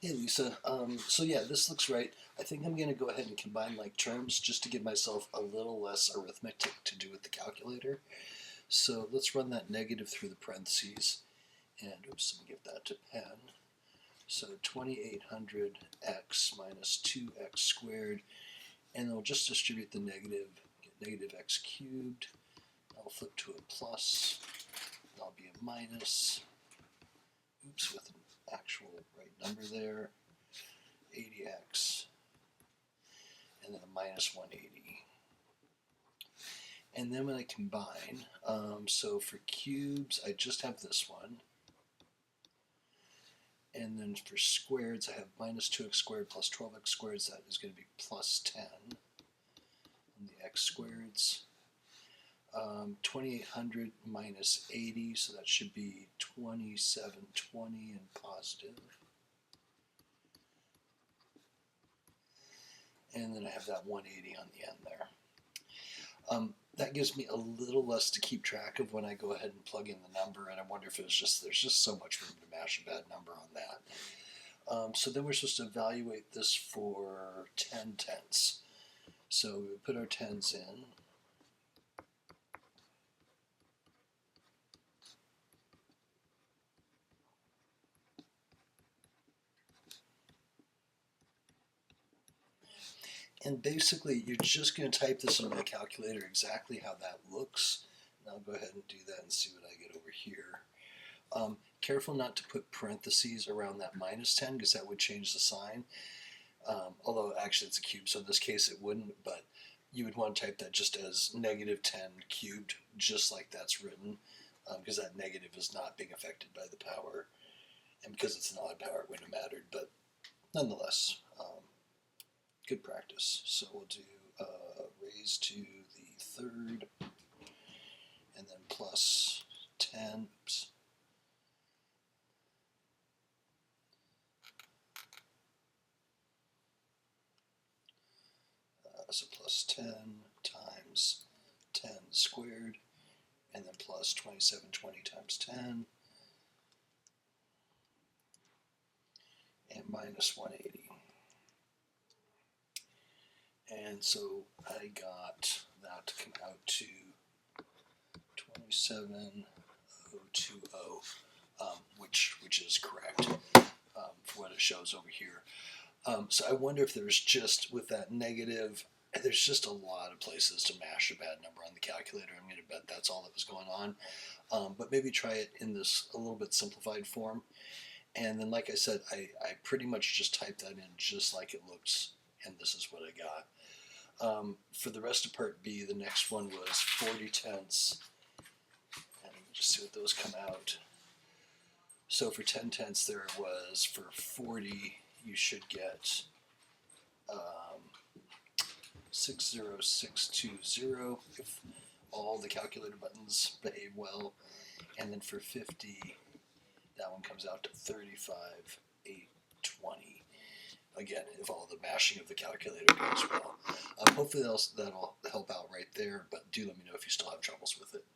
Hey Lisa, so yeah, this looks right. I think I'm going to go ahead and combine like terms just to give myself a little less arithmetic to do with the calculator. So let's run that negative through the parentheses, and oops, let me give that to pen. So 2800x minus 2x squared, and then we'll just distribute the negative, get negative x cubed. I'll flip to a plus, that'll be a minus, oops, with an actual right number there. 80x, and then a minus 180. And then when I combine, so for cubes, I just have this one. And then for squareds, I have minus 2x squared plus 12x squared, so that is going to be plus 10 on the x squareds. 2800 minus 80, so that should be 2720 and positive. And then I have that 180 on the end there. That gives me a little less to keep track of when I go ahead and plug in the number, and I wonder if there's just so much room to mash a bad number on that. So then we're supposed to evaluate this for 10 tenths. So we would put our tens in. And basically, you're just going to type this into the calculator exactly how that looks. And I'll go ahead and do that and see what I get over here. Careful not to put parentheses around that minus 10 because that would change the sign. Although actually it's a cube, so in this case it wouldn't, but you would want to type that just as negative 10 cubed, just like that's written, because that negative is not being affected by the power. And because it's an odd power, it wouldn't have mattered, but nonetheless, good practice. So we'll do raised to the third, and then plus 10, oops. So plus 10 times 10 squared, and then plus 2720 times 10, and minus 180. And so I got that to come out to 27020, which is correct for what it shows over here. So I wonder if there's just, with that negative, there's just a lot of places to mash a bad number on the calculator. I'm going to bet that's all that was going on. But maybe try it in this a little bit simplified form. And then, like I said, I pretty much just typed that in just like it looks, and this is what I got. For the rest of part B, the next one was 40 tenths. And just see what those come out. So for 10 tenths, there it was. For 40, you should get 60620 if all the calculator buttons behave well. And then for 50, that one comes out to 35,820. Again, if all the mashing of the calculator goes well. Hopefully that'll help out right there, but do let me know if you still have troubles with it.